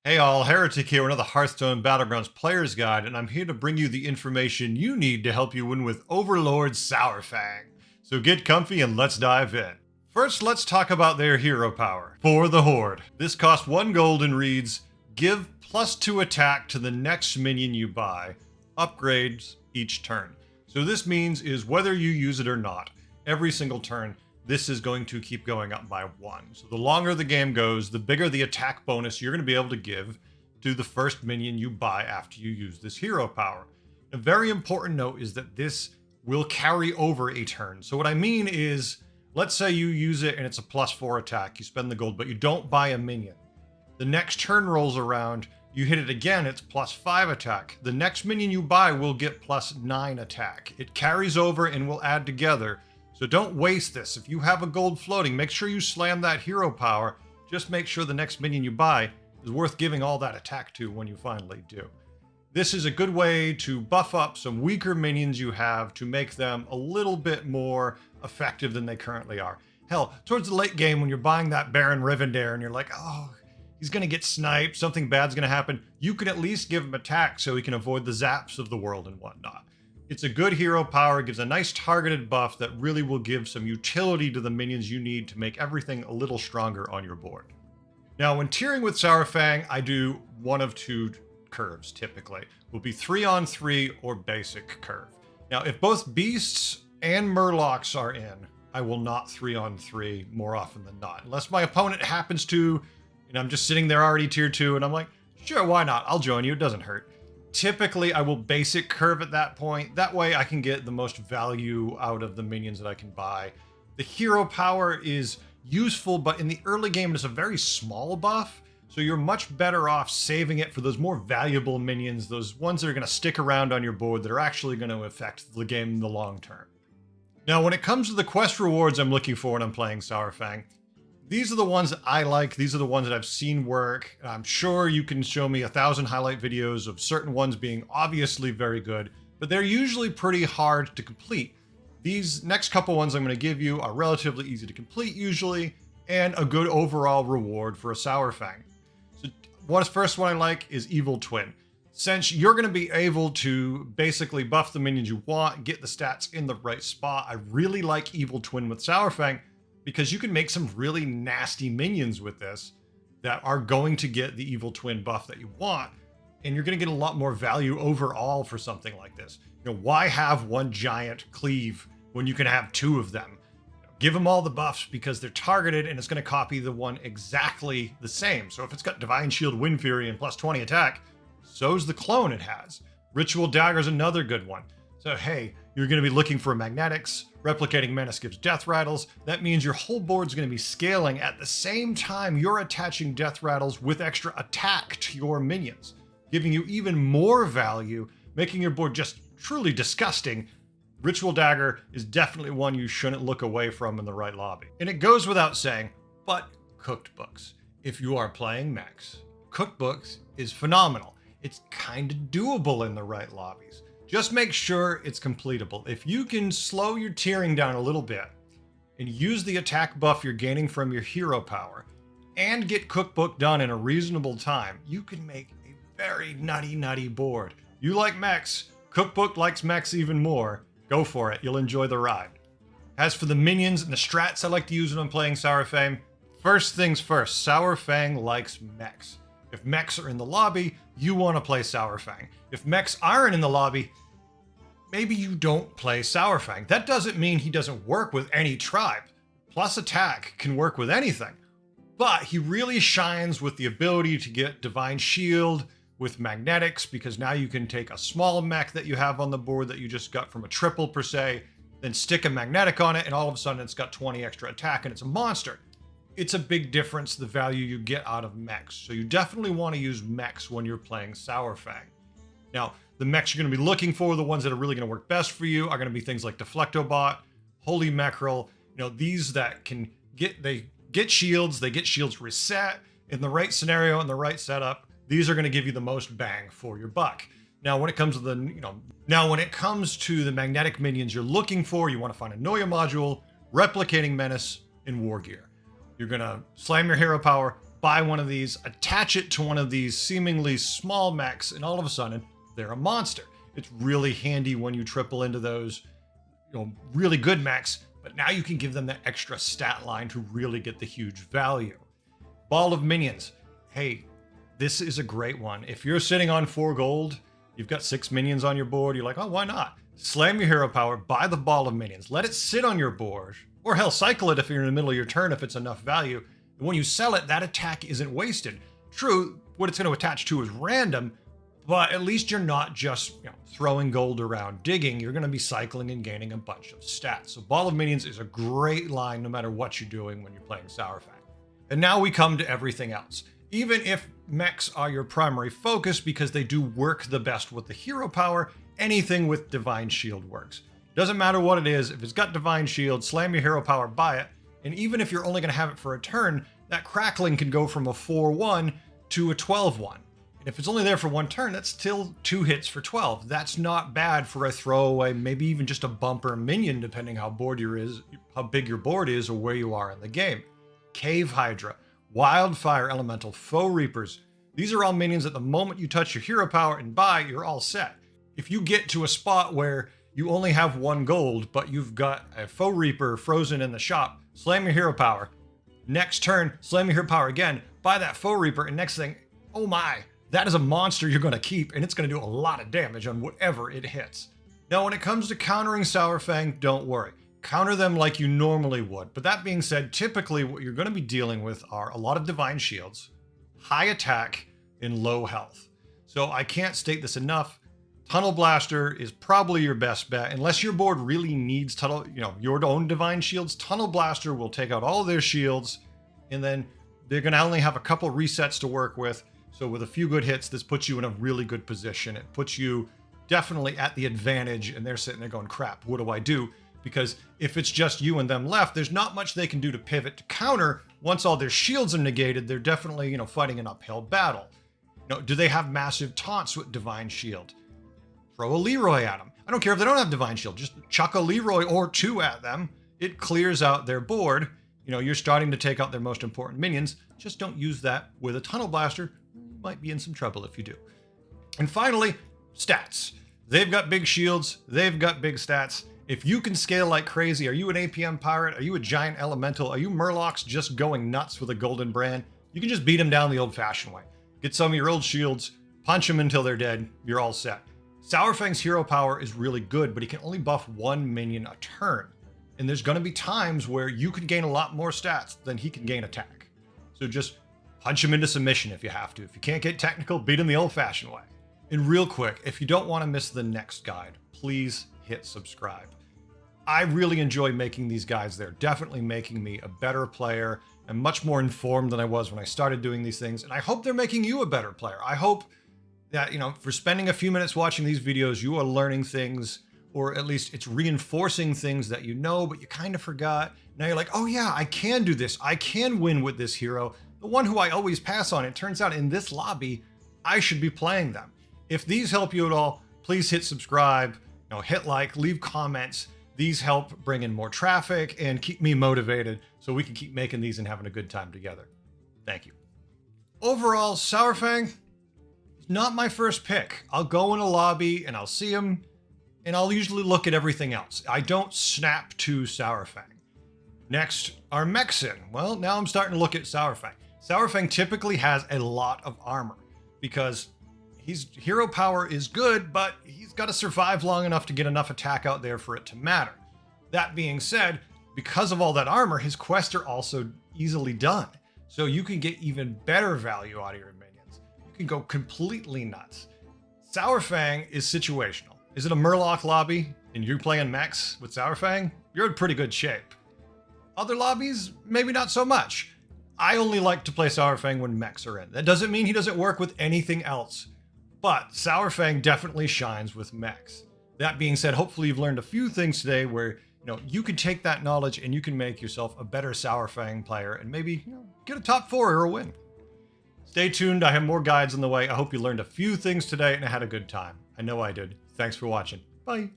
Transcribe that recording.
Hey all, Heretic here, another Hearthstone Battlegrounds Players Guide, and I'm here to bring you the information you need to help you win with Overlord Saurfang. So get comfy and let's dive in. First, let's talk about their hero power. For the Horde. This costs 1 gold and reads, give +2 attack to the next minion you buy, upgrades each turn. So this means is whether you use it or not, every single turn, this is going to keep going up by 1. So the longer the game goes, the bigger the attack bonus you're going to be able to give to the first minion you buy after you use this hero power. A very important note is that this will carry over a turn. So what I mean is, let's say you use it and it's a +4 attack, you spend the gold, but you don't buy a minion. The next turn rolls around, you hit it again, it's +5 attack. The next minion you buy will get +9 attack. It carries over and will add together. So don't waste this. If you have a gold floating, make sure you slam that hero power. Just make sure the next minion you buy is worth giving all that attack to when you finally do. This is a good way to buff up some weaker minions you have to make them a little bit more effective than they currently are. Hell, towards the late game when you're buying that Baron Rivendare and you're like, oh, he's going to get sniped, something bad's going to happen, you can at least give him attack so he can avoid the zaps of the world and whatnot. It's a good hero power, gives a nice targeted buff that really will give some utility to the minions you need to make everything a little stronger on your board. Now, when tiering with Saurfang, I do one of 2 curves, typically. Will be 3-on-3 or basic curve. Now, if both beasts and murlocs are in, I will not 3-on-3 more often than not. Unless my opponent happens to, and I'm just sitting there already tier 2, and I'm like, sure, why not? I'll join you, it doesn't hurt. Typically, I will basic curve at that point. That way I can get the most value out of the minions that I can buy. The hero power is useful, but in the early game, it's a very small buff. So you're much better off saving it for those more valuable minions, those ones that are going to stick around on your board that are actually going to affect the game in the long term. Now, when it comes to the quest rewards I'm looking for when I'm playing Saurfang, these are the ones that I like. These are the ones that I've seen work. I'm sure you can show me 1,000 highlight videos of certain ones being obviously very good, but they're usually pretty hard to complete. These next couple ones I'm going to give you are relatively easy to complete usually, and a good overall reward for a Saurfang. So first one I like is Evil Twin. Since you're going to be able to basically buff the minions you want, get the stats in the right spot, I really like Evil Twin with Saurfang, because you can make some really nasty minions with this that are going to get the Evil Twin buff that you want, and you're going to get a lot more value overall for something like this. You know, why have one giant cleave when you can have 2 of them? Give them all the buffs because they're targeted, and it's going to copy the one exactly the same. So if it's got Divine Shield, Wind Fury, and +20 attack, so's the clone it has. Ritual Dagger's another good one. So hey, you're going to be looking for magnetics. Replicating Menace gives death rattles. That means your whole board's going to be scaling at the same time you're attaching death rattles with extra attack to your minions, giving you even more value, making your board just truly disgusting. Ritual Dagger is definitely one you shouldn't look away from in the right lobby. And it goes without saying, but cooked books. If you are playing mechs, cooked books is phenomenal. It's kind of doable in the right lobbies. Just make sure it's completable. If you can slow your tiering down a little bit and use the attack buff you're gaining from your hero power and get cookbook done in a reasonable time, you can make a very nutty board. You like mechs, cookbook likes mechs even more. Go for it, you'll enjoy the ride. As for the minions and the strats I like to use when I'm playing Saurfang, first things first, Saurfang likes mechs. If mechs are in the lobby, you want to play Saurfang. If mechs aren't in the lobby, maybe you don't play Saurfang. That doesn't mean he doesn't work with any tribe. Plus attack can work with anything. But he really shines with the ability to get Divine Shield with magnetics, because now you can take a small mech that you have on the board that you just got from a triple per se, then stick a magnetic on it, and all of a sudden it's got 20 extra attack and it's a monster. It's a big difference, the value you get out of mechs. So you definitely want to use mechs when you're playing Saurfang. Now, the mechs you're going to be looking for, the ones that are really going to work best for you, are going to be things like Deflectobot, Holy Mechrel. You know, these that can get shields, they get shields reset in the right scenario and the right setup. These are going to give you the most bang for your buck. Now, when it comes to the magnetic minions you're looking for, you want to find a Noya module, Replicating Menace, and War Gear. You're going to slam your hero power, buy one of these, attach it to one of these seemingly small mechs, and all of a sudden, they're a monster. It's really handy when you triple into those, really good mechs, but now you can give them that extra stat line to really get the huge value. Ball of minions. Hey, this is a great one. If you're sitting on 4 gold, you've got 6 minions on your board, you're like, oh, why not? Slam your hero power, buy the ball of minions, let it sit on your board, or hell, cycle it if you're in the middle of your turn if it's enough value. And when you sell it, that attack isn't wasted. True, what it's going to attach to is random, but at least you're not just throwing gold around digging. You're going to be cycling and gaining a bunch of stats. So Ball of Minions is a great line no matter what you're doing when you're playing Saurfang. And now we come to everything else. Even if mechs are your primary focus because they do work the best with the hero power, anything with Divine Shield works. Doesn't matter what it is, if it's got Divine Shield, slam your hero power, buy it. And even if you're only going to have it for a turn, that crackling can go from a 4-1 to a 12-1. And if it's only there for 1 turn, that's still 2 hits for 12. That's not bad for a throwaway, maybe even just a bumper minion, depending how big your board is or where you are in the game. Cave Hydra, Wildfire Elemental, Foe Reapers. These are all minions that the moment you touch your hero power and buy, you're all set. If you get to a spot where you only have 1 gold, but you've got a Foe Reaper frozen in the shop, slam your hero power. Next turn, slam your hero power again, buy that Foe Reaper, and next thing, oh my, that is a monster you're going to keep, and it's going to do a lot of damage on whatever it hits. Now, when it comes to countering Saurfang, don't worry. Counter them like you normally would. But that being said, typically what you're going to be dealing with are a lot of Divine Shields, high attack, and low health. So I can't state this enough. Tunnel Blaster is probably your best bet. Unless your board really needs your own Divine Shields, Tunnel Blaster will take out all their shields, and then they're going to only have a couple resets to work with. So with a few good hits, this puts you in a really good position. It puts you definitely at the advantage, and they're sitting there going, crap, what do I do? Because if it's just you and them left, there's not much they can do to pivot to counter. Once all their shields are negated, they're definitely, fighting an uphill battle. Do they have massive taunts with Divine Shield? Throw a Leroy at them. I don't care if they don't have Divine Shield. Just chuck a Leroy or 2 at them. It clears out their board. You're starting to take out their most important minions. Just don't use that with a Tunnel Blaster. You might be in some trouble if you do. And finally, stats. They've got big shields. They've got big stats. If you can scale like crazy, are you an APM pirate? Are you a giant elemental? Are you Murlocs just going nuts with a golden brand? You can just beat them down the old-fashioned way. Get some of your old shields, punch them until they're dead. You're all set. Saurfang's hero power is really good, but he can only buff 1 minion a turn. And there's going to be times where you can gain a lot more stats than he can gain attack. So just punch him into submission if you have to. If you can't get technical, beat him the old-fashioned way. And real quick, if you don't want to miss the next guide, please hit subscribe. I really enjoy making these guides. They're definitely making me a better player and much more informed than I was when I started doing these things. And I hope they're making you a better player. I hope that, for spending a few minutes watching these videos, you are learning things, or at least it's reinforcing things that you know, but you kind of forgot. Now you're like, oh yeah, I can do this. I can win with this hero. The one who I always pass on. It turns out in this lobby, I should be playing them. If these help you at all, please hit subscribe, hit like, leave comments. These help bring in more traffic and keep me motivated so we can keep making these and having a good time together. Thank you. Overall, Saurfang is not my first pick. I'll go in a lobby and I'll see him, and I'll usually look at everything else. I don't snap to Saurfang. Next are Mexin. Well, now I'm starting to look at Saurfang. Saurfang typically has a lot of armor because his hero power is good, but he's got to survive long enough to get enough attack out there for it to matter. That being said, because of all that armor, his quests are also easily done. So you can get even better value out of your minions. You can go completely nuts. Saurfang is situational. Is it a Murloc lobby and you're playing mechs with Saurfang? You're in pretty good shape. Other lobbies, maybe not so much. I only like to play Saurfang when mechs are in. That doesn't mean he doesn't work with anything else. But Saurfang definitely shines with mechs. That being said, hopefully you've learned a few things today where you can take that knowledge and you can make yourself a better Saurfang player and maybe get a top 4 or a win. Stay tuned. I have more guides on the way. I hope you learned a few things today and had a good time. I know I did. Thanks for watching. Bye.